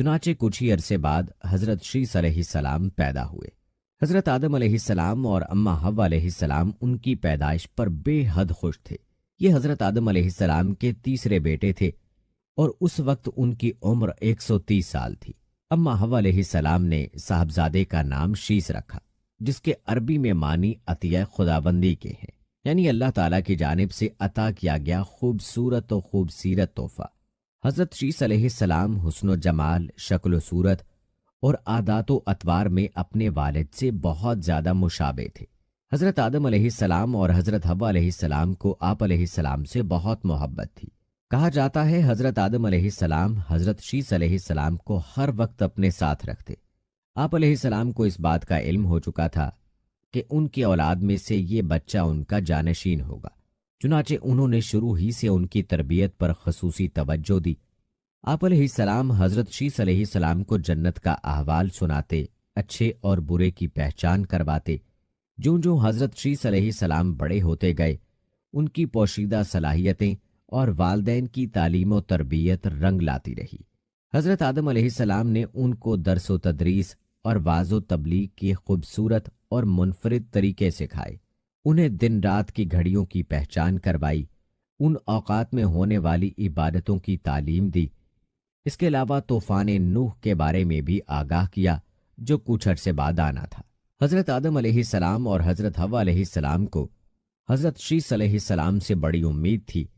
चुनाचे कुछ ही अरसे बाद हजरत शीस अलैहिस्सलाम पैदा हुए। हजरत आदम अलैहिस्सलाम और अम्मा हव्वा अलैहिस्सलाम उनकी पैदाइश पर बेहद खुश थे। ये हजरत आदम अलैहिस्सलाम के तीसरे बेटे थे और उस वक्त उनकी उम्र 130 साल थी। अम्मा हव्वा अलैहिस्सलाम ने साहबजादे का नाम शीस रखा, जिसके अरबी में मानी अतिया खुदाबंदी के हैं, यानी अल्लाह ताला की जानिब से अता किया गया खूबसूरत और खूबसीरत तोहफा। हजरत शीस अलैहिस्सलाम हुस्न जमाल, शक्ल सूरत और आदातो अतवार में अपने वालिद से बहुत ज्यादा मुशाबे थे। हजरत आदम अलैहिस्सलाम और हजरत हव्वा अलैहिस्सलाम को आप अलैहिस्सलाम से बहुत मोहब्बत थी। कहा जाता है हजरत आदम अलैहिस्सलाम हजरत शीस अलैहिस्सलाम को हर वक्त अपने साथ रखते। आप अलैहिस्सलाम को इस बात का इल्म हो चुका था कि उनकी औलाद में से ये बच्चा उनका जानशीन होगा। चुनाचे उन्होंने शुरू ही से उनकी तरबियत पर खसूसी तवज्जो दी। आप अलैहिस्सलाम हजरत शीस अलैहिस्सलाम को जन्नत का अहवाल सुनाते, अच्छे और बुरे की पहचान करवाते। ज्यों ज्यों हजरत शीस अलैहिस्सलाम बड़े होते गए, उनकी पोशीदा सलाहियतें और वालदैन की तालीम व तरबियत रंग लाती रही। हजरत आदम अलैहिस्सलाम ने उनको दरस व तदरीस और वाज़ो तबलीग की खूबसूरत और मुनफरिद तरीके सिखाए। उन्हें दिन रात की घड़ियों की पहचान करवाई, उन औकात में होने वाली इबादतों की तालीम दी। इसके अलावा तूफान नूह के बारे में भी आगाह किया, जो कुछ अरसे बाद आना था। हजरत आदम अलैहिस्सलाम और हजरत हव्वा अलैहिस्सलाम को हजरत शीस अलैहिस्सलाम से बड़ी उम्मीद थी,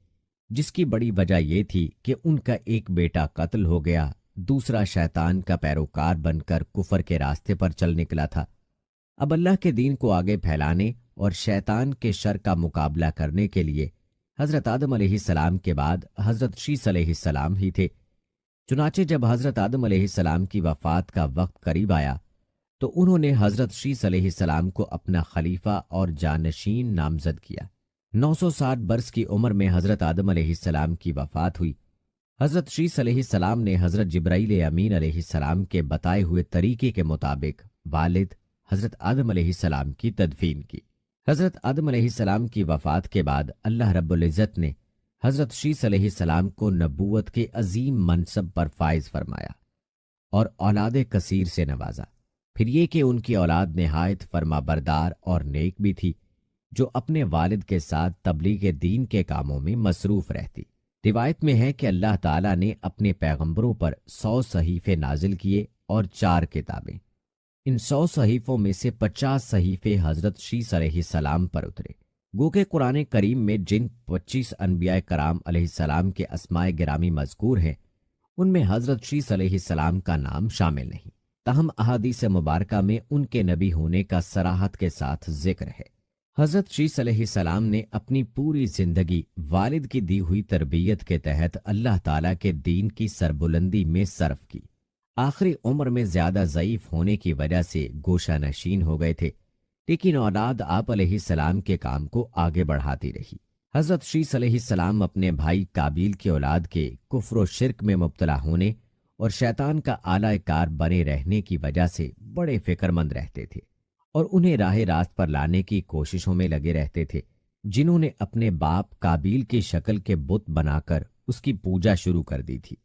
जिसकी बड़ी वजह यह थी कि उनका एक बेटा कत्ल हो गया, दूसरा शैतान का पैरोकार बनकर कुफर के रास्ते पर चल निकला था। अब अल्लाह के दीन को आगे फैलाने और शैतान के शर का मुकाबला करने के लिए हजरत आदम अलैहिस्सलाम के बाद हजरत शीस अलैहिस्सलाम ही थे। चुनाचे जब हजरत आदम अलैहिस्सलाम की वफात का वक्त करीब आया तो उन्होंने हजरत शीस अलैहिस्सलाम को अपना खलीफा और जानशीन नामजद किया। 960 बरस की उम्र में हजरत आदम अलैहिस्सलाम की वफात हुई। हजरत शीस अलैहिस्सलाम ने हजरत जिब्राइल अमीन अलैहिस्सलाम के बताए हुए तरीके के मुताबिक वालिद हजरत आदम अलैहिस्सलाम की तदफीन की। हजरत आदम अलैहिस्सलाम की वफात के बाद अल्लाह रब्बुल इज्जत ने हजरत शीस अलैहिस्सलाम को नबूवत के अजीम मनसब पर फाइज फरमाया और औलाद कसीर से नवाजा। फिर ये कि उनकी औलाद निहायत फरमाबरदार और नेक भी थी, जो अपने वालिद के साथ तबलीग दीन के कामों में मसरूफ रहती। रिवायत में है कि अल्लाह ताला ने अपने पैगंबरों पर 100 सहीफे नाजिल किए और 4 किताबें। इन 100 सहीफों में से 50 सहीफे हजरत शीस अलैहिस्सलाम पर उतरे। गो के कुरान करीम में जिन 25 अनबिया कराम अलैहिस्सलाम के अस्माए गिरामी मज़कूर हैं, उनमें हजरत शीस अलैहिस्सलाम का नाम शामिल नहीं। ताहम अहादीस मुबारका में उनके नबी होने का सराहत के साथ जिक्र है। हजरत शीस अलैहिस्सलाम ने अपनी पूरी जिंदगी वालिद की दी हुई तरबियत के तहत अल्लाह ताला के दीन की सरबुलंदी में सर्फ की। आखिरी उम्र में ज्यादा ज़ईफ होने की वजह से गोशा नशीन हो गए थे, लेकिन औलाद आप अलैहिस्सलाम के काम को आगे बढ़ाती रही। हजरत शीस अलैहिस्सलाम अपने भाई काबिल की औलाद के कुफ्र व शिर्क में मुब्तला होने और शैतान का आला कार बने रहने की वजह से बड़े फिक्रमंद रहते थे और उन्हें राह रास्त पर लाने की कोशिशों में लगे रहते थे, जिन्होंने अपने बाप काबिल की शक्ल के बुत बनाकर उसकी पूजा शुरू कर दी थी।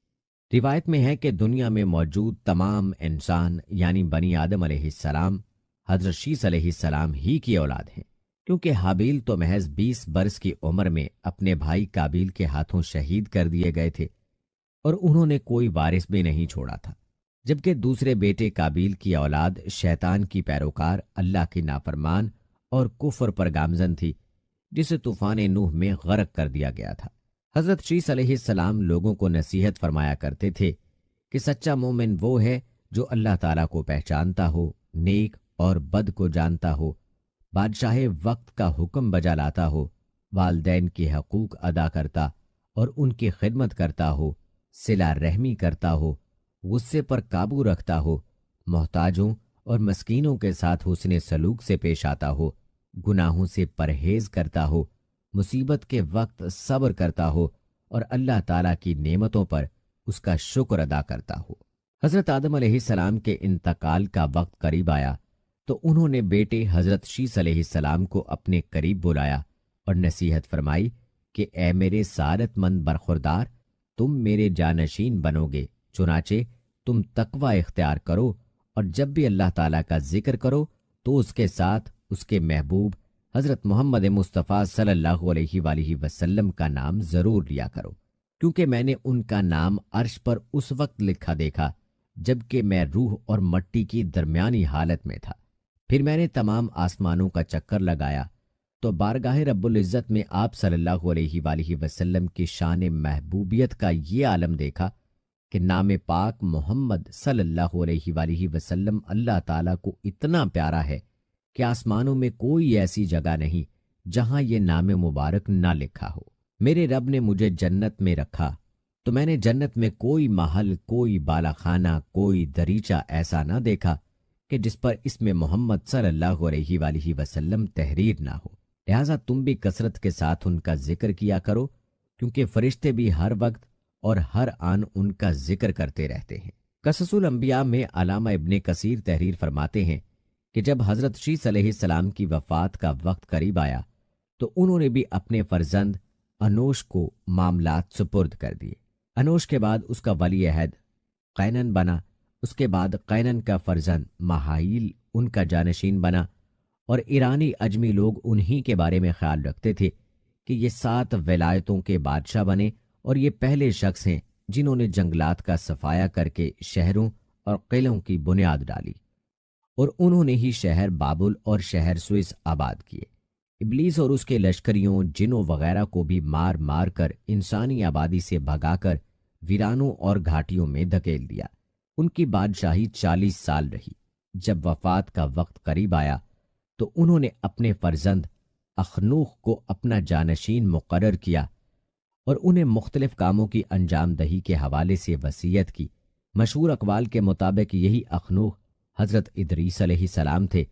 रिवायत में है कि दुनिया में मौजूद तमाम इंसान यानी बनी आदम अलैहिस्सलाम हजरत शीस अलैहिस्सलाम ही की औलाद हैं, क्योंकि हाबिल तो महज 20 बरस की उम्र में अपने भाई काबिल के हाथों शहीद कर दिए गए थे और उन्होंने कोई वारिस भी नहीं छोड़ा था, जबकि दूसरे बेटे काबिल की औलाद शैतान की पैरोकार, अल्लाह की नाफरमान और कुफर पर गामजन थी, जिसे तूफान नूह में गर्क कर दिया गया था। हजरत शीस अलैहिस्सलाम लोगों को नसीहत फरमाया करते थे कि सच्चा मोमिन वो है जो अल्लाह ताला को पहचानता हो, नेक और बद को जानता हो, बादशाह वक्त का हुक्म बजा लाता हो, वालदैन के हकूक अदा करता और उनकी खिदमत करता हो, सिला रहमी करता हो, गुस्से पर काबू रखता हो, मोहताजों और मस्कीनों के साथ हुस्ने सलूक से पेश आता हो, गुनाहों से परहेज करता हो, मुसीबत के वक्त सब्र करता हो और अल्लाह ताला की नेमतों पर उसका शुक्र अदा करता हो। हजरत आदम अलैहिस्सलाम के इंतकाल का वक्त करीब आया तो उन्होंने बेटे हजरत शीस अलैहिस्सलाम को अपने करीब बुलाया और नसीहत फरमाई कि ए मेरे सादतमंद बरखुरदार, तुम मेरे जानशीन बनोगे, चुनाचे तुम तकवा इख्तियार करो और जब भी अल्लाह ताला का जिक्र करो तो उसके साथ उसके महबूब हज़रत मोहम्मद मुस्तफ़ा सल्लल्लाहु अलैहि वसल्लम का नाम ज़रूर लिया करो, क्योंकि मैंने उनका नाम अर्श पर उस वक्त लिखा देखा जबकि मैं रूह और मट्टी की दरमियानी हालत में था। फिर मैंने तमाम आसमानों का चक्कर लगाया तो बारगाह रब्बुल इज़्ज़त में आप सल्लल्लाहु अलैहि वसल्लम की शान महबूबियत का ये आलम देखा कि नाम पाक मोहम्मद सल्लल्लाहु अलैहि वसल्लम अल्लाह ताला को इतना प्यारा है कि आसमानों में कोई ऐसी जगह नहीं जहां ये नाम मुबारक ना लिखा हो। मेरे रब ने मुझे जन्नत में रखा तो मैंने जन्नत में कोई महल, कोई बालाखाना, कोई दरीचा ऐसा ना देखा कि जिस पर इसमें मोहम्मद सल्लल्लाहु अलैहि वसल्लम तहरीर ना हो। लिहाजा तुम भी कसरत के साथ उनका जिक्र किया करो, क्योंकि फरिश्ते भी हर वक्त और हर आन उनका जिक्र करते रहते हैं। कससुल अंबिया में अलामा इब्ने कसीर तहरीर फरमाते हैं कि जब हज़रत शीस अलैहिस्सलाम की वफ़ात का वक्त करीब आया तो उन्होंने भी अपने फर्जंद अनोश को मामलात सुपुर्द कर दिए। अनोश के बाद उसका वली अहद कैनन बना। उसके बाद कैनन का फर्जंद महाईल उनका जानशीन बना और ईरानी अजमी लोग उन्हीं के बारे में ख्याल रखते थे कि ये 7 विलायतों के बादशाह बने और ये पहले शख्स हैं जिन्होंने जंगलात का सफाया करके शहरों और किलों की बुनियाद डाली और उन्होंने ही शहर बाबुल और शहर स्विस आबाद किए। इब्लीस और उसके लश्करियों, जिनों वगैरह को भी मार मार कर इंसानी आबादी से भगाकर वीरानों और घाटियों में धकेल दिया। उनकी बादशाही 40 साल रही। जब वफात का वक्त करीब आया तो उन्होंने अपने फर्जंद अखनूख को अपना जानशीन मुकर्रर किया और उन्हें मुख्तलिफ कामों की अंजाम दही के हवाले से वसीयत की। मशहूर अकवाल के मुताबिक यही अखनूख हज़रत इदरीस अलैहिस्सलाम थे,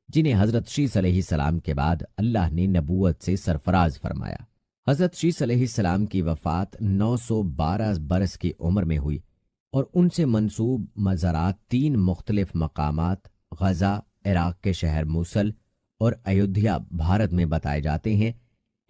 जिन्हें हज़रत शीस अलैहिस्सलाम के बाद अल्लाह ने नबूवत से सरफराज फरमाया। हज़रत शीस अलैहिस्सलाम की वफ़ात 912 बरस की उम्र में हुई और उनसे मंसूब मज़ारात 3 मुख्तलिफ मकामात गज़ा, इराक़ के शहर मूसल और अयोध्या भारत में बताए जाते हैं।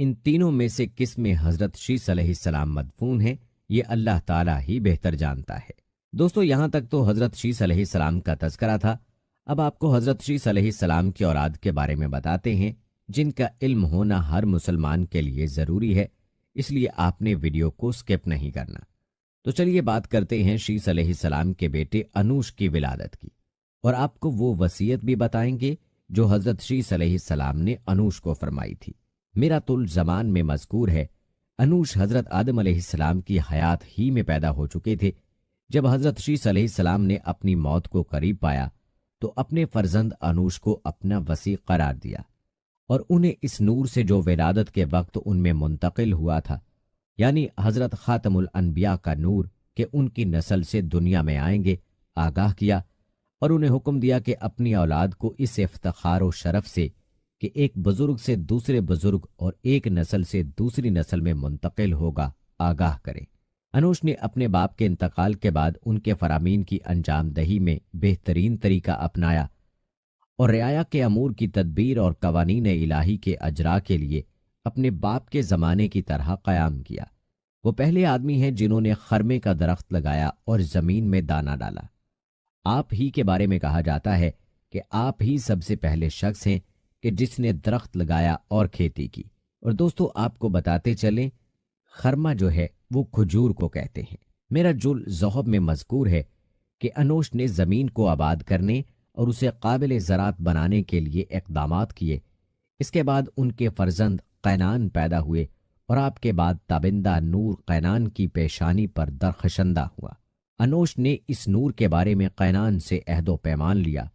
इन तीनों में से किस में हज़रत शीस अलैहिस्सलाम मदफून है, ये अल्लाह ताला ही बेहतर जानता है। दोस्तों, यहाँ तक तो हज़रत शीस अलैहिस्सलाम का तज़किरा था। अब आपको हज़रत शीस अलैहिस्सलाम की औलाद के बारे में बताते हैं, जिनका इल्म होना हर मुसलमान के लिए ज़रूरी है, इसलिए आपने वीडियो को स्किप नहीं करना। तो चलिए बात करते हैं शीस अलैहिस्सलाम के बेटे अनूश की विलादत की, और आपको वो वसीयत भी बताएंगे जो हज़रत शीस अलैहिस्सलाम ने अनूश को फरमाई थी। मिरातुल ज़मान में मज़कूर है, अनूश हज़रत आदम अलैहिस्सलाम की हयात ही में पैदा हो चुके थे। जब हज़रत शीस अलैहिस्सलाम ने अपनी मौत को करीब पाया तो अपने फर्जंद अनूश को अपना वसी करार दिया और उन्हें इस नूर से जो विलादत के वक्त उनमें मुंतकिल हुआ था, यानी हज़रत ख़ातमुल अनबिया का नूर कि उनकी नस्ल से दुनिया में आएंगे, आगाह किया और उन्हें हुक्म दिया कि अपनी औलाद को इस इफ्तिखार व शरफ से कि एक बुजुर्ग से दूसरे बुजुर्ग और एक नस्ल से दूसरी नस्ल में मुंतकिल होगा, आगाह करें। अनूश ने अपने बाप के इंतकाल के बाद उनके फरामीन की अंजाम दही में बेहतरीन तरीका अपनाया और रियाया के अमूर की तदबीर और कवानीन इलाही के अजरा के लिए अपने बाप के ज़माने की तरह क़याम किया। वो पहले आदमी हैं जिन्होंने खरमे का दरख्त लगाया और ज़मीन में दाना डाला। आप ही के बारे में कहा जाता है कि आप ही सबसे पहले शख्स हैं कि जिसने दरख्त लगाया और खेती की। और दोस्तों, आपको बताते चलें, खरमा जो है वो खजूर को कहते हैं। मेरा जुल ज़ोहब में मज़कूर है कि अनूश ने ज़मीन को आबाद करने और उसे काबिल ज़रात बनाने के लिए इक़दामात किए। इसके बाद उनके फर्जंद कैनान पैदा हुए और आपके बाद ताबिंदा नूर कैनान की पेशानी पर दरखशंदा हुआ। अनूश ने इस नूर के बारे में कैनान से अहदो पैमान लिया।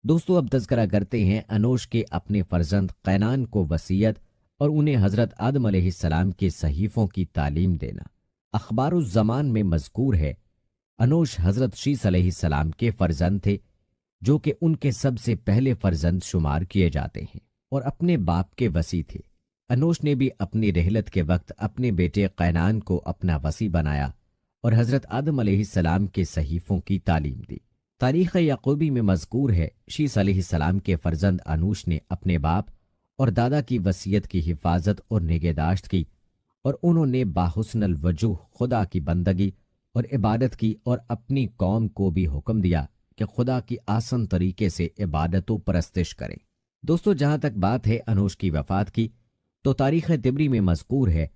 दोस्तों, अब तज़किरा करते हैं अनूश के अपने फर्जंद कैनान को वसीयत और उन्हें हज़रत आदम अलैहिस्सलाम के सहीफ़ों की तालीम देना। अखबारुज़ ज़मान में मज़कूर है, अनूश हज़रत शीस अलैहिस्सलाम के फर्जंद थे, जो कि उनके सबसे पहले फर्जंद शुमार किए जाते हैं और अपने बाप के वसी थे। अनूश ने भी अपनी रहलत के वक्त अपने बेटे कैनान को अपना वसी बनाया और हज़रत आदम अलैहिस्सलाम के सहीफ़ों की तालीम दी। तारीख़ याक़ूबी में मज़कूर है, शीस अलैहिस्सलाम के फर्जंद अनूश ने अपने बाप और दादा की वसीयत की हिफाजत और निगहदाश्त की और उन्होंने बाहुस्नल वजूह खुदा की बंदगी اور عبادت کی اور اپنی قوم کو بھی حکم دیا کہ خدا کی آسان طریقے سے عبادت و پرستش کریں۔ دوستو، جہاں تک بات ہے انوش کی وفات کی، تو تاریخ طبری میں مذکور ہے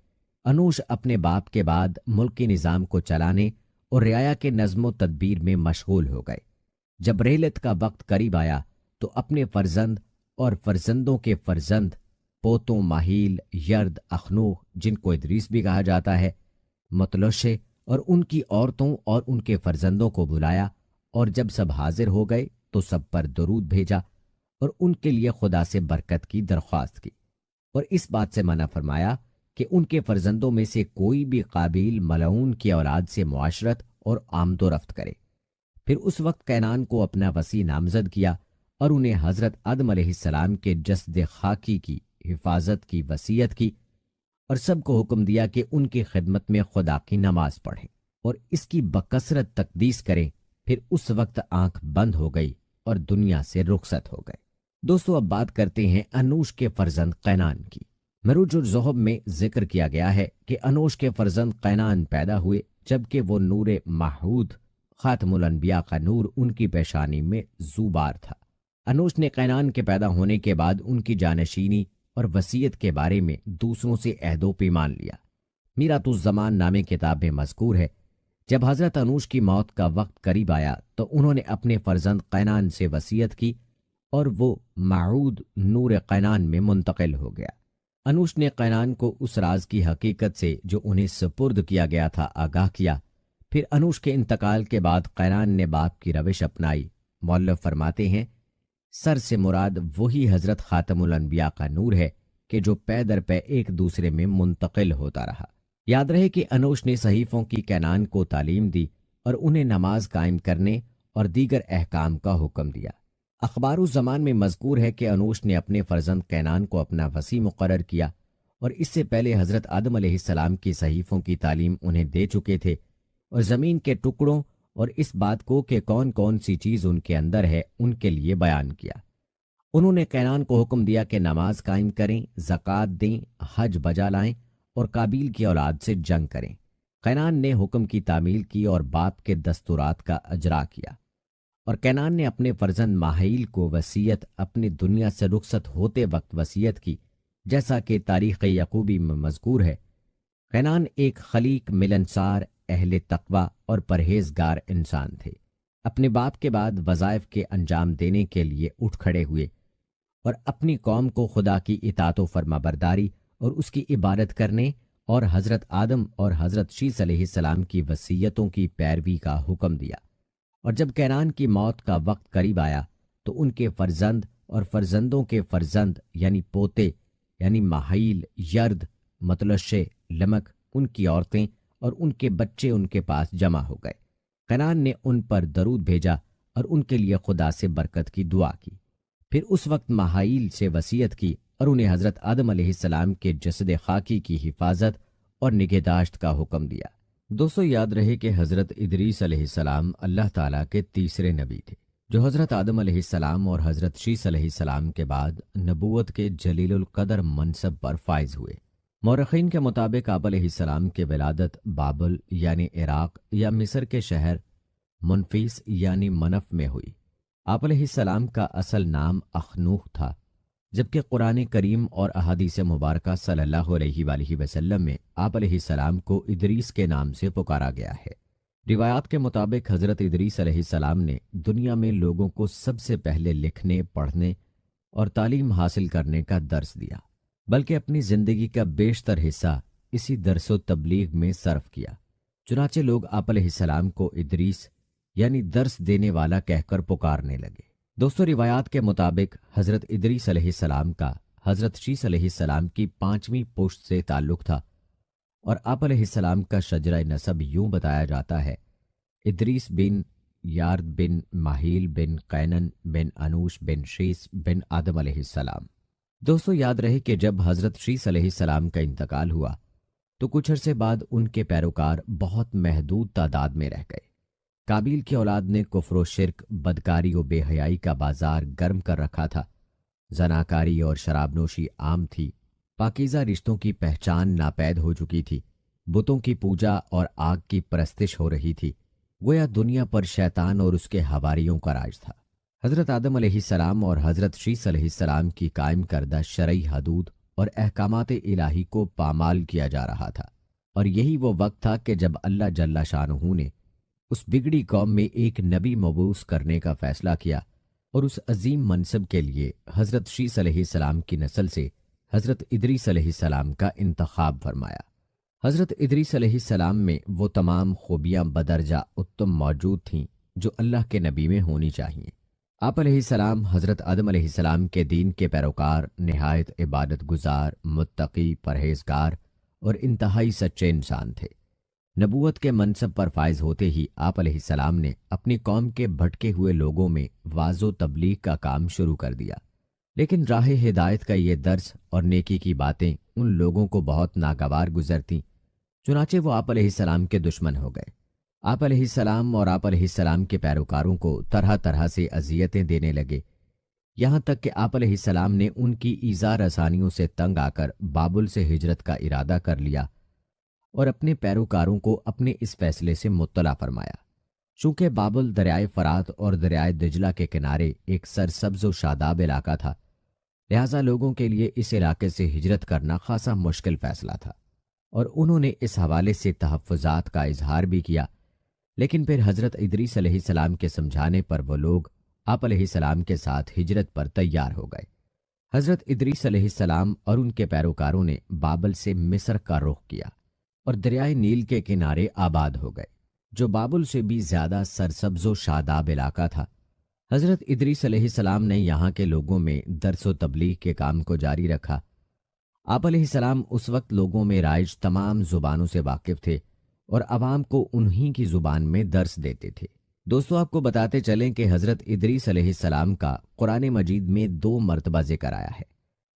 انوش اپنے باپ کے بعد ملکی نظام کو چلانے اور رعایا کے نظم و تدبیر میں مشغول ہو گئے۔ جب رحلت کا وقت قریب آیا تو اپنے فرزند اور فرزندوں کے فرزند، پوتوں ماہیل، یرد، اخنوخ جن کو ادریس بھی کہا جاتا ہے، متلشے اور ان کی عورتوں اور ان کے فرزندوں کو بلایا، اور جب سب حاضر ہو گئے تو سب پر درود بھیجا اور ان کے لیے خدا سے برکت کی درخواست کی، اور اس بات سے منع فرمایا کہ ان کے فرزندوں میں سے کوئی بھی قابیل ملعون کی اولاد سے معاشرت اور آمد و رفت کرے۔ پھر اس وقت کینان کو اپنا وصی نامزد کیا اور انہیں حضرت آدم علیہ السلام کے جسد خاکی کی حفاظت کی وصیت کی، اور سب کو حکم دیا کہ ان کی خدمت میں خدا کی نماز پڑھیں اور اس کی بکثرت تقدیس کریں۔ پھر اس وقت آنکھ بند ہو گئی اور دنیا سے رخصت ہو گئے۔ دوستو، اب بات کرتے ہیں انوش کے فرزند قینان کی۔ مروج الزہب میں ذکر کیا گیا ہے کہ انوش کے فرزند قینان پیدا ہوئے جبکہ وہ نور محود خاتم الانبیاء کا نور ان کی پیشانی میں زوبار تھا۔ انوش نے قینان کے پیدا ہونے کے بعد ان کی جانشینی اور وصیت کے بارے میں دوسروں سے عہد و پیمان لیا۔ میرات الزمان نامے کتاب میں مذکور ہے جب حضرت انوش کی موت کا وقت قریب آیا تو انہوں نے اپنے فرزند قینان سے وصیت کی اور وہ معود نور قینان میں منتقل ہو گیا۔ انوش نے قینان کو اس راز کی حقیقت سے جو انہیں سپرد کیا گیا تھا آگاہ کیا۔ پھر انوش کے انتقال کے بعد قینان نے باپ کی روش اپنائی۔ مؤلف فرماتے ہیں، سر سے مراد وہی حضرت خاتم الانبیاء کا نور ہے کہ جو پے در پے ایک دوسرے میں منتقل ہوتا رہا۔ یاد رہے کہ انوش نے صحیفوں کی کینان کو تعلیم دی اور انہیں نماز قائم کرنے اور دیگر احکام کا حکم دیا۔ اخبار الزمان میں مذکور ہے کہ انوش نے اپنے فرزند کینان کو اپنا وصی مقرر کیا اور اس سے پہلے حضرت آدم علیہ السلام کی صحیفوں کی تعلیم انہیں دے چکے تھے اور زمین کے ٹکڑوں اور اس بات کو کہ کون کون سی چیز ان کے اندر ہے ان کے لیے بیان کیا۔ انہوں نے کینان کو حکم دیا کہ نماز قائم کریں، زکوٰۃ دیں، حج بجا لائیں اور قابیل کی اولاد سے جنگ کریں۔ کینان نے حکم کی تعمیل کی اور باپ کے دستورات کا اجرا کیا، اور کینان نے اپنے فرزند ماہیل کو وصیت اپنی دنیا سے رخصت ہوتے وقت وصیت کی، جیسا کہ تاریخ یعقوبی میں مذکور ہے۔ کینان ایک خلیق، ملنسار، اہل تقوی اور پرہیزگار انسان تھے۔ اپنے باپ کے بعد وظائف کے انجام دینے کے لیے اٹھ کھڑے ہوئے اور اپنی قوم کو خدا کی اطاعت و فرما برداری اور اس کی عبادت کرنے اور حضرت آدم اور حضرت شیس علیہ السلام کی وصیتوں کی پیروی کا حکم دیا۔ اور جب کینان کی موت کا وقت قریب آیا تو ان کے فرزند اور فرزندوں کے فرزند یعنی پوتے یعنی ماہیل، یرد، متلشے، لمک، ان کی عورتیں اور ان کے بچے ان کے پاس جمع ہو گئے۔ کینان نے ان پر درود بھیجا اور ان کے لیے خدا سے برکت کی دعا کی۔ پھر اس وقت ماہیل سے وصیت کی اور انہیں حضرت آدم علیہ السلام کے جسد خاکی کی حفاظت اور نگہداشت کا حکم دیا۔ دوستو، یاد رہے کہ حضرت ادریس علیہ السلام اللہ تعالیٰ کے تیسرے نبی تھے جو حضرت آدم علیہ السلام اور حضرت شیس علیہ السلام کے بعد نبوت کے جلیل القدر منصب پر فائز ہوئے۔ مورخین کے مطابق آپ علیہ السلام کی ولادت بابل یعنی عراق یا مصر کے شہر منفیس یعنی منف میں ہوئی۔ آپ علیہ السلام کا اصل نام اخنوخ تھا، جبکہ قرآن کریم اور احادیث مبارکہ صلی اللہ علیہ وآلہ وسلم میں آپ علیہ السلام کو ادریس کے نام سے پکارا گیا ہے۔ روایات کے مطابق حضرت ادریس علیہ السلام نے دنیا میں لوگوں کو سب سے پہلے لکھنے، پڑھنے اور تعلیم حاصل کرنے کا درس دیا، بلکہ اپنی زندگی کا بیشتر حصہ اسی درس و تبلیغ میں صرف کیا۔ چنانچہ لوگ آپ علیہ السلام کو ادریس یعنی درس دینے والا کہہ کر پکارنے لگے۔ دوستو، روایات کے مطابق حضرت ادریس علیہ السلام کا حضرت شیس علیہ السلام کی 5ویں پشت سے تعلق تھا، اور آپ علیہ السلام کا شجرہ نسب یوں بتایا جاتا ہے: ادریس بن یارد بن ماہیل بن قینن بن انوش بن شیس بن آدم علیہ السلام۔ دوستو، یاد رہے کہ جب حضرت شیس علیہ السلام کا انتقال ہوا تو کچھ عرصے بعد ان کے پیروکار بہت محدود تعداد میں رہ گئے۔ قابیل کی اولاد نے کفر و شرک، بدکاری و بے حیائی کا بازار گرم کر رکھا تھا۔ زناکاری اور شراب نوشی عام تھی۔ پاکیزہ رشتوں کی پہچان ناپید ہو چکی تھی۔ बुतों की पूजा और आग की परस्तिश हो रही थी। गोया दुनिया पर शैतान और उसके हवारियों का राज था। हजरत आदम अलैहिस्सलाम और हजरत शीस अलैहिस्सलाम की कायम करदा शरई हदूद और अहकामात इलाही को पामाल किया जा रहा था। और यही वो वक्त था कि जब अल्लाह जल्ला शानहू ने उस बिगड़ी कौम में एक नबी मबूस करने का फैसला किया और उस अजीम मनसब के लिए हजरत शीस अलैहिस्सलाम की नस्ल से हजरत इदरीस अलैहिस्सलाम का इंतखाब फरमाया। हजरत इदरीस अलैहिस्सलाम में वो तमाम खूबियां बदरजा उत्तम मौजूद थीं जो अल्लाह के नबी में होनी चाहिए। आप अलैहिस्सलाम हजरत आदम अलैहिस्सलाम के दीन के पैरोकार, निहायत इबादत गुजार, मुत्तकी, परहेजगार और इंतहाई सच्चे इंसान थे। नबूवत के मनसब पर फायज होते ही आप अलैहिस्सलाम ने अपनी कौम के भटके हुए लोगों में वाजो तबलीग का काम शुरू कर दिया। लेकिन राह हिदायत का ये दर्स और नेकी की बातें उन लोगों को बहुत नागवार गुजरती, चुनाचे वो आप अलैहिस्सलाम के दुश्मन हो गए। आप अलैहिस्सलाम और आप अलैहिस्सलाम के पैरोकारों को तरह तरह से अजियतें देने लगे, यहाँ तक कि आप अलैहिस्सलाम ने उनकी ईज़ा रसानियों से तंग आकर बाबुल से हिजरत का इरादा कर लिया और अपने पैरोकारों को अपने इस फैसले से मुत्तला फरमाया। चूंकि बाबुल दरियाए फरात और दरियाए दिजला के किनारे एक सरसब्ज व शादाब इलाका था, लिहाजा लोगों के लिए इस इलाके से हिजरत करना खासा मुश्किल फैसला था और उन्होंने इस हवाले से तहफ़्फ़ुज़ात का इजहार भी किया। लेकिन फिर हजरत इदरीस अलैहिस्सलाम के समझाने पर वो लोग आप अलैहिस्सलाम के साथ हिजरत पर तैयार हो गए। हजरत इदरीस अलैहिस्सलाम और उनके पैरोकारों ने बाबल से मिस्र का रुख किया और दरियाए नील के किनारे आबाद हो गए, जो बाबुल से भी ज्यादा सरसब्ज़ो शादाब इलाका था। हजरत इदरीस अलैहिस्सलाम ने यहाँ के लोगों में दर्स व तबलीग के काम को जारी रखा। आप अलैहिस्सलाम उस वक्त लोगों में राइज तमाम जुबानों से वाकिफ थे और अवाम को उन्हीं की जुबान में दर्स देते थे। दोस्तों, आपको बताते चलें कि हजरत इदरीस अलैहिस्सलाम का कुरान मजीद में 2 मरतबा जिक्र आया है।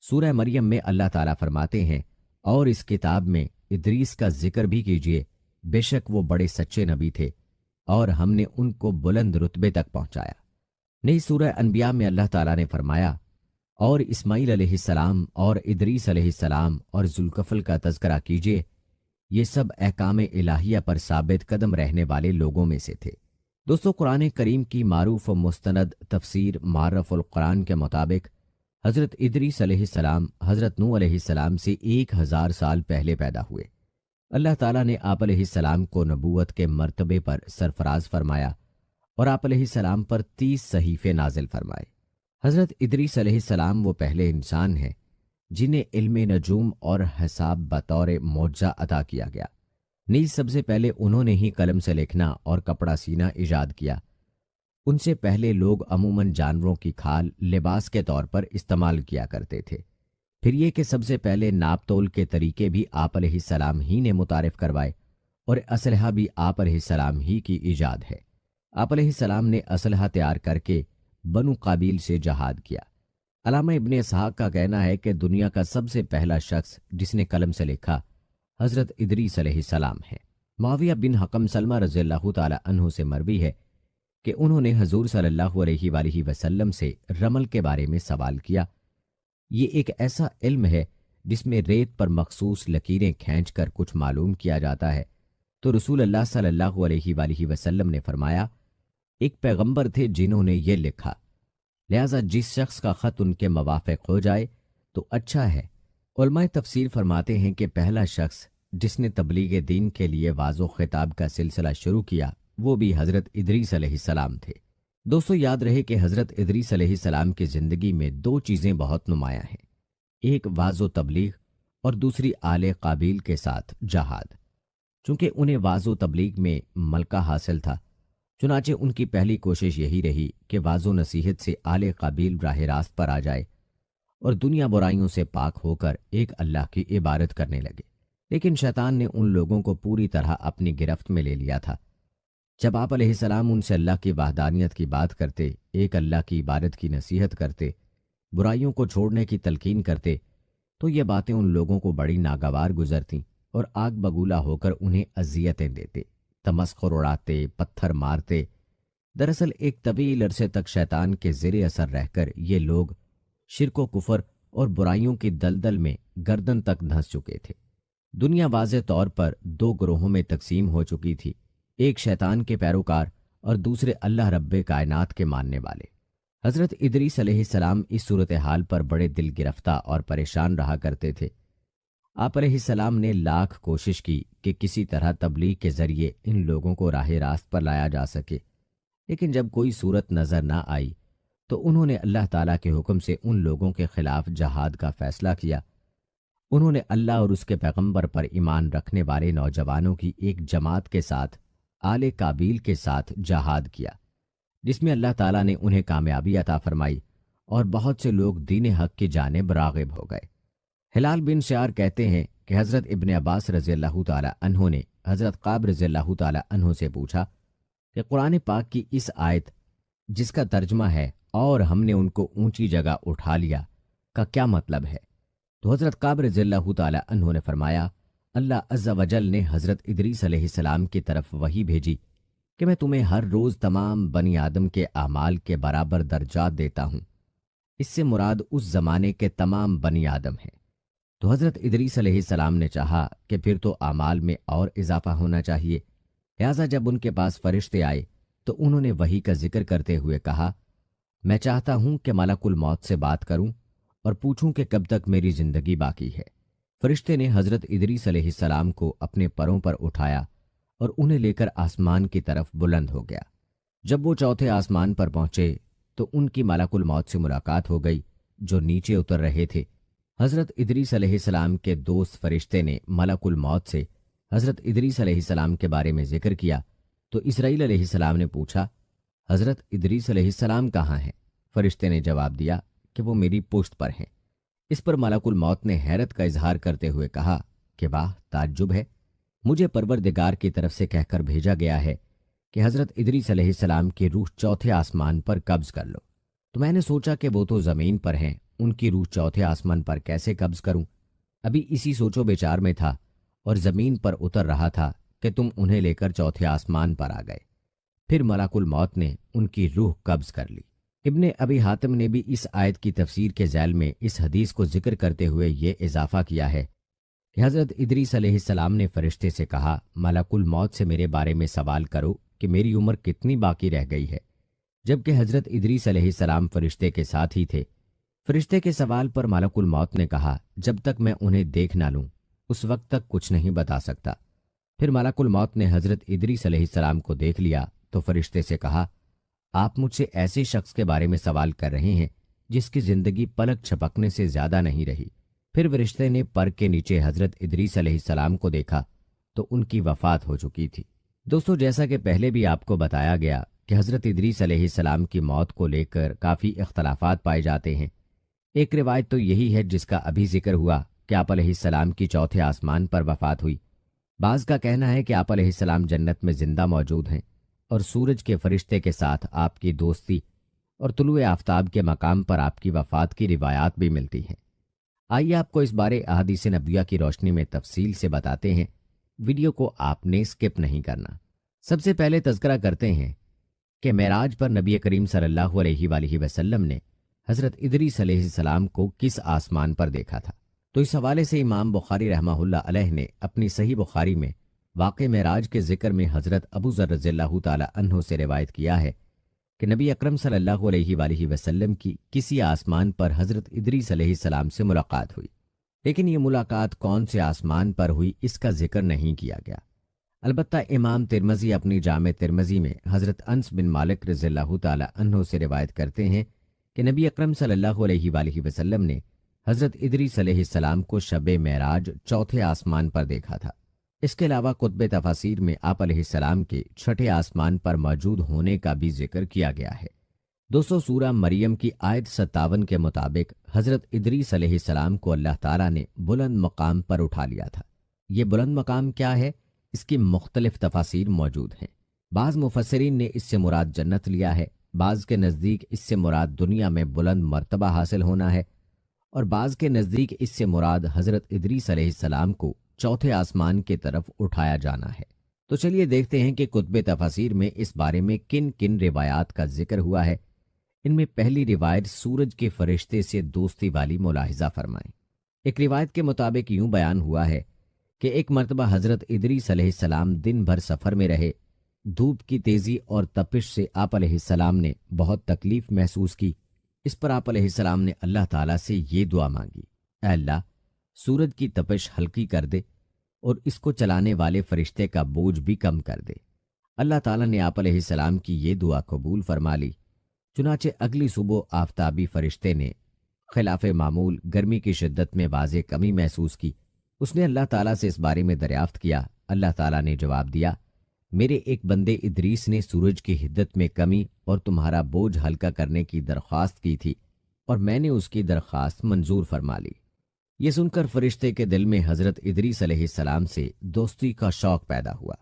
सूरह मरियम में अल्लाह ताला फरमाते हैं, और इस किताब में इदरीस का जिक्र भी कीजिए, बेशक वो बड़े सच्चे नबी थे और हमने उनको बुलंद रुतबे तक पहुंचाया। नई सूरह अनबिया में अल्लाह ताला ने फरमाया, और इस्माईल अलैहिस्सलाम और इदरीस अलैहिस्सलाम और जुल्कफल का तज़किरा कीजिए, ये सब अहकाम इलाहिया पर साबित कदम रहने वाले लोगों में से थे। दोस्तों, कुरान करीम की मारूफ व मुस्तनद तफसीर मारफ़ुल कुरान के मुताबिक हज़रत इदरीस अलैहिस्सलाम हज़रत नूह अलैहिस्सलाम से 1000 साल पहले पैदा हुए। अल्लाह ताला ने आप अलैहिस्सलाम को नबूवत के मर्तबे पर सरफराज फरमाया और आप अलैहिस्सलाम पर 30 सहीफ़े नाजिल फरमाए। हज़रत इदरीस अलैहिस्सलाम वो पहले इंसान हैं जिन्हें इल्मे नजूम और हिसाब बतौर मौजज़ा अता किया गया। नीज सबसे पहले उन्होंने ही कलम से लिखना और कपड़ा सीना ईजाद किया। उनसे पहले लोग अमूमन जानवरों की खाल लिबास के तौर पर इस्तेमाल किया करते थे। फिर ये कि सबसे पहले नाप तोल के तरीके भी आप अलैहिस्सलाम ही ने मुतारिफ करवाए और असलहा भी आप अलैहिस्सलाम ही की ईजाद है। आप अलैहिस्सलाम ने असलहा तैयार करके बनु काबिल से जहाद किया। अलामा इब्ने इसहाक का कहना है कि दुनिया का सबसे पहला शख्स जिसने कलम से लिखा हजरत इदरीस अलैहिस्सलाम है। मुआविया बिन हकम सलमा रज़ियल्लाहु ताला अन्हु से मरवी है कि उन्होंने हजूर सल्लल्लाहु अलैहि वसल्लम से रमल के बारे में सवाल किया। ये एक ऐसा इल्म है जिसमें रेत पर मखसूस लकीरें खींचकर कुछ मालूम किया जाता है। तो रसूल अल्लाह सल्लल्लाहु अलैहि वसल्लम ने फरमाया, एक पैगंबर थे जिन्होंने ये लिखा, लिहाजा जिस शख्स का खत उनके मवाफिक हो जाए तो अच्छा है। उलमाए तफसीर फरमाते हैं कि पहला शख्स जिसने तबलीग दीन के लिए वाज़ो खिताब का सिलसिला शुरू किया वो भी हज़रत इदरीस अलैहिस्सलाम थे। दोस्तों, याद रहे कि हज़रत इदरीस अलैहिस्सलाम की ज़िंदगी में 2 चीज़ें बहुत नुमायाँ हैं, एक वाज़ो तबलीग और दूसरी आले काबिल के साथ जहाद। चूँकि उन्हें वाज़ो तबलीग में मलका हासिल था, चुनाचे उनकी पहली कोशिश यही रही कि वाज़ो नसीहत से आले काबिल राह रास्त पर आ जाए और दुनिया बुराइयों से पाक होकर एक अल्लाह की इबादत करने लगे। लेकिन शैतान ने उन लोगों को पूरी तरह अपनी गिरफ्त में ले लिया था। जब आप अलैहिस्सलाम उनसे अल्लाह की वहदानियत की बात करते, एक अल्लाह की इबादत की नसीहत करते, बुराइयों को छोड़ने की तलकीन करते, तो ये बातें उन लोगों को बड़ी नागवार गुजरती और आग बगूला होकर उन्हें अजियतें देते, तमस्खुर उड़ाते, पत्थर मारते। दरअसल एक तवील अरसे तक शैतान के ज़ेरे असर रहकर ये लोग शिर्क व कुफर और बुराइयों की दलदल में गर्दन तक धंस चुके थे। دنیا واضح طور پر دو گروہوں میں تقسیم ہو چکی تھی، ایک شیطان کے پیروکار اور دوسرے اللہ رب کائنات کے ماننے والے۔ حضرت ادریس علیہ السلام اس صورتحال پر بڑے دل گرفتہ اور پریشان رہا کرتے تھے۔ آپ علیہ السلام نے لاکھ کوشش کی کہ کسی طرح تبلیغ کے ذریعے ان لوگوں کو راہ راست پر لایا جا سکے، لیکن جب کوئی صورت نظر نہ آئی تو انہوں نے اللہ تعالیٰ کے حکم سے ان لوگوں کے خلاف جہاد کا فیصلہ کیا۔ انہوں نے اللہ اور اس کے پیغمبر پر ایمان رکھنے والے نوجوانوں کی ایک جماعت کے ساتھ آل کابیل کے ساتھ جہاد کیا، جس میں اللہ تعالیٰ نے انہیں کامیابی عطا فرمائی اور بہت سے لوگ دین حق کی جانب راغب ہو گئے۔ ہلال بن شعار کہتے ہیں کہ حضرت ابن عباس رضی اللہ تعالیٰ عنہ نے حضرت قاب رضی اللہ تعالیٰ عنہ سے پوچھا کہ قرآن پاک کی اس آیت جس کا ترجمہ ہے اور ہم نے ان کو اونچی جگہ اٹھا لیا کا کیا مطلب ہے؟ تو حضرت قاب رضی اللہ تعالیٰ عنہ نے فرمایا، اللہ عز و جل نے حضرت ادریس علیہ السلام کی طرف وحی بھیجی کہ میں تمہیں ہر روز تمام بنی آدم کے اعمال کے برابر درجات دیتا ہوں۔ اس سے مراد اس زمانے کے تمام بنی آدم ہیں۔ تو حضرت ادریس علیہ السلام نے چاہا کہ پھر تو اعمال میں اور اضافہ ہونا چاہیے، لہٰذا جب ان کے پاس فرشتے آئے تو انہوں نے وحی کا ذکر کرتے ہوئے کہا، میں چاہتا ہوں کہ ملک الموت سے بات کروں اور پوچھوں کہ کب تک میری زندگی باقی ہے۔ فرشتے نے حضرت ادریس علیہ السلام کو اپنے پروں پر اٹھایا اور انہیں لے کر آسمان کی طرف بلند ہو گیا۔ جب وہ چوتھے آسمان پر پہنچے تو ان کی ملک الموت سے ملاقات ہو گئی جو نیچے اتر رہے تھے۔ حضرت ادریس علیہ السلام کے دوست فرشتے نے ملک الموت سے حضرت ادریس علیہ السلام کے بارے میں ذکر کیا تو اسرائیل علیہ السلام نے پوچھا، حضرت ادریس علیہ السلام کہاں ہیں؟ فرشتے نے جواب دیا کہ وہ میری پشت پر ہیں۔ اس پر ملک الموت نے حیرت کا اظہار کرتے ہوئے کہا کہ واہ، تعجب ہے، مجھے پروردگار کی طرف سے کہہ کر بھیجا گیا ہے کہ حضرت ادریس علیہ السلام کی روح چوتھے آسمان پر قبض کر لو۔ تو میں نے سوچا کہ وہ تو زمین پر ہیں، ان کی روح چوتھے آسمان پر کیسے قبض کروں؟ ابھی اسی سوچو بچار میں تھا اور زمین پر اتر رہا تھا کہ تم انہیں لے کر چوتھے آسمان پر آ گئے۔ پھر ملک الموت نے ان کی روح قبض کر لی۔ ابن ابی حاتم نے بھی اس آیت کی تفسیر کے ذیل میں اس حدیث کو ذکر کرتے ہوئے یہ اضافہ کیا ہے کہ حضرت ادریس علیہ السلام نے فرشتے سے کہا، ملک الموت سے میرے بارے میں سوال کرو کہ میری عمر کتنی باقی رہ گئی ہے، جبکہ حضرت ادریس علیہ السلام فرشتے کے ساتھ ہی تھے۔ فرشتے کے سوال پر ملک الموت نے کہا، جب تک میں انہیں دیکھ نہ لوں اس وقت تک کچھ نہیں بتا سکتا۔ پھر ملک الموت نے حضرت ادریس علیہ السلام کو دیکھ لیا تو فرشتے سے کہا، آپ مجھ سے ایسے شخص کے بارے میں سوال کر رہے ہیں جس کی زندگی پلک چھپکنے سے زیادہ نہیں رہی۔ پھر فرشتے نے پر کے نیچے حضرت ادریس علیہ السلام کو دیکھا تو ان کی وفات ہو چکی تھی۔ دوستو، جیسا کہ پہلے بھی آپ کو بتایا گیا کہ حضرت ادریس علیہ السلام کی موت کو لے کر کافی اختلافات پائے جاتے ہیں۔ ایک روایت تو یہی ہے جس کا ابھی ذکر ہوا کہ آپ علیہ السلام کی چوتھے آسمان پر وفات ہوئی۔ بعض کا کہنا ہے کہ آپ علیہ السلام جنت میں زندہ موجود ہیں اور سورج کے فرشتے کے ساتھ آپ کی دوستی اور طلوع آفتاب کے مقام پر آپ کی وفات کی روایات بھی ملتی ہیں۔ آئیے آپ کو اس بارے احادیث نبویہ کی روشنی میں تفصیل سے بتاتے ہیں، ویڈیو کو آپ نے اسکپ نہیں کرنا۔ سب سے پہلے تذکرہ کرتے ہیں کہ معراج پر نبی کریم صلی اللہ علیہ وآلہ وسلم نے حضرت ادریس علیہ السلام کو کس آسمان پر دیکھا تھا؟ تو اس حوالے سے امام بخاری رحمہ اللہ علیہ نے اپنی صحیح بخاری میں واقع معراج کے ذکر میں حضرت ابو ذر رضی اللہ تعالی عنہ سے روایت کیا ہے کہ نبی اکرم صلی اللہ علیہ وآلہ وسلم کی کسی آسمان پر حضرت ادریس علیہ السلام سے ملاقات ہوئی، لیکن یہ ملاقات کون سے آسمان پر ہوئی اس کا ذکر نہیں کیا گیا۔ البتہ امام ترمذی اپنی جامع ترمذی میں حضرت انس بن مالک رضی اللہ تعالی عنہ سے روایت کرتے ہیں کہ نبی اکرم صلی اللہ علیہ وآلہ وسلم نے حضرت ادریس علیہ السلام کو شب معراج چوتھے آسمان پر دیکھا تھا۔ اس کے علاوہ کتب تفاسیر میں آپ علیہ السلام کے چھٹے آسمان پر موجود ہونے کا بھی ذکر کیا گیا ہے۔ دوستو، سورہ مریم کی آیت 57 کے مطابق حضرت ادریس علیہ السلام کو اللہ تعالیٰ نے بلند مقام پر اٹھا لیا تھا۔ یہ بلند مقام کیا ہے؟ اس کی مختلف تفاسیر موجود ہیں۔ بعض مفسرین نے اس سے مراد جنت لیا ہے، بعض کے نزدیک اس سے مراد دنیا میں بلند مرتبہ حاصل ہونا ہے، اور بعض کے نزدیک اس سے مراد حضرت ادریس علیہ السلام کو چوتھے آسمان کی طرف اٹھایا جانا ہے۔ تو چلیے دیکھتے ہیں کہ کتب تفاسیر میں اس بارے میں کن کن روایات کا ذکر ہوا ہے۔ ان میں پہلی روایت سورج کے فرشتے سے دوستی والی ملاحظہ فرمائیں۔ ایک روایت کے مطابق یوں بیان ہوا ہے کہ ایک مرتبہ حضرت ادریس علیہ السلام دن بھر سفر میں رہے۔ دھوپ کی تیزی اور تپش سے آپ علیہ السلام نے بہت تکلیف محسوس کی۔ اس پر آپ علیہ السلام نے اللہ تعالیٰ سے یہ دعا مانگی، اے اللہ، سورج کی تپش ہلکی کر دے اور اس کو چلانے والے فرشتے کا بوجھ بھی کم کر دے۔ اللہ تعالیٰ نے آپ علیہ السلام کی یہ دعا قبول فرما لی۔ چنانچہ اگلی صبح آفتابی فرشتے نے خلاف معمول گرمی کی شدت میں واضح کمی محسوس کی۔ اس نے اللہ تعالیٰ سے اس بارے میں دریافت کیا۔ اللہ تعالیٰ نے جواب دیا، میرے ایک بندے ادریس نے سورج کی حدت میں کمی اور تمہارا بوجھ ہلکا کرنے کی درخواست کی تھی، اور میں نے اس کی درخواست منظور فرما لی۔ یہ سن کر فرشتے کے دل میں حضرت ادریس علیہ السلام سے دوستی کا شوق پیدا ہوا۔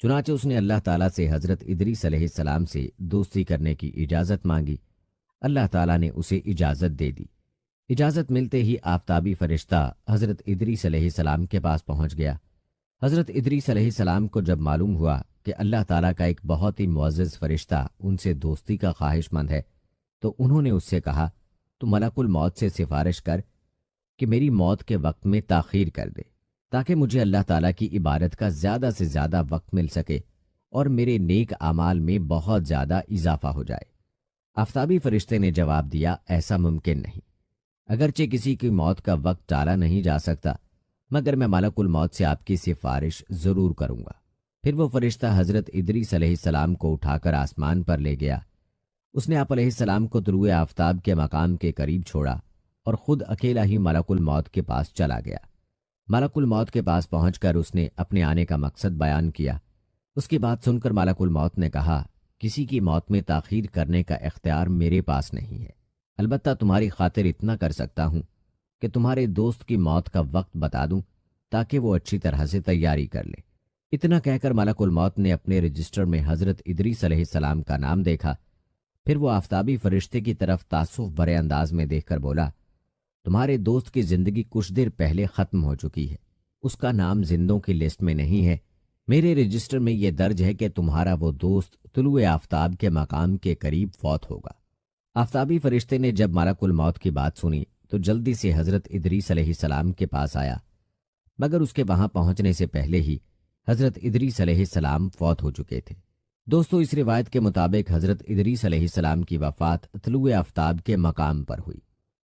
چنانچہ اس نے اللہ تعالیٰ سے حضرت ادریس علیہ السلام سے دوستی کرنے کی اجازت مانگی۔ اللہ تعالیٰ نے اسے اجازت دے دی۔ اجازت ملتے ہی آفتابی فرشتہ حضرت ادریس علیہ السلام کے پاس پہنچ گیا۔ حضرت ادریس علیہ السلام کو جب معلوم ہوا کہ اللہ تعالیٰ کا ایک بہت ہی معزز فرشتہ ان سے دوستی کا خواہش مند ہے، تو انہوں نے اس سے کہا، تو ملک الموت سے سفارش کر کہ میری موت کے وقت میں تاخیر کر دے، تاکہ مجھے اللہ تعالیٰ کی عبادت کا زیادہ سے زیادہ وقت مل سکے اور میرے نیک اعمال میں بہت زیادہ اضافہ ہو جائے۔ آفتابی فرشتے نے جواب دیا، ایسا ممکن نہیں، اگرچہ کسی کی موت کا وقت ٹالا نہیں جا سکتا، مگر میں ملک الموت سے آپ کی سفارش ضرور کروں گا۔ پھر وہ فرشتہ حضرت ادریس علیہ السلام کو اٹھا کر آسمان پر لے گیا۔ اس نے آپ علیہ السلام کو طلوع آفتاب کے مقام کے قریب چھوڑا اور خود اکیلا ہی ملک الموت کے پاس چلا گیا۔ ملک الموت کے پاس پہنچ کر اس نے اپنے آنے کا مقصد بیان کیا۔ اس کی بات سن کر ملک الموت نے کہا، کسی کی موت میں تاخیر کرنے کا اختیار میرے پاس نہیں ہے، البتہ تمہاری خاطر اتنا کر سکتا ہوں کہ تمہارے دوست کی موت کا وقت بتا دوں تاکہ وہ اچھی طرح سے تیاری کر لے۔ اتنا کہہ کر ملک الموت نے اپنے رجسٹر میں حضرت ادریس علیہ السلام کا نام دیکھا۔ پھر وہ آفتابی فرشتے کی طرف تاسف بھرے انداز میں دیکھ کر بولا، تمہارے دوست کی زندگی کچھ دیر پہلے ختم ہو چکی ہے، اس کا نام زندوں کی لسٹ میں نہیں ہے۔ میرے رجسٹر میں یہ درج ہے کہ تمہارا وہ دوست طلوع آفتاب کے مقام کے قریب فوت ہوگا۔ آفتابی فرشتے نے جب ملک الموت کی بات سنی تو جلدی سے حضرت ادریس علیہ السلام کے پاس آیا، مگر اس کے وہاں پہنچنے سے پہلے ہی حضرت ادریس علیہ السلام فوت ہو چکے تھے۔ دوستو، اس روایت کے مطابق حضرت ادریس علیہ السلام کی وفات طلوع آفتاب کے مقام پر ہوئی۔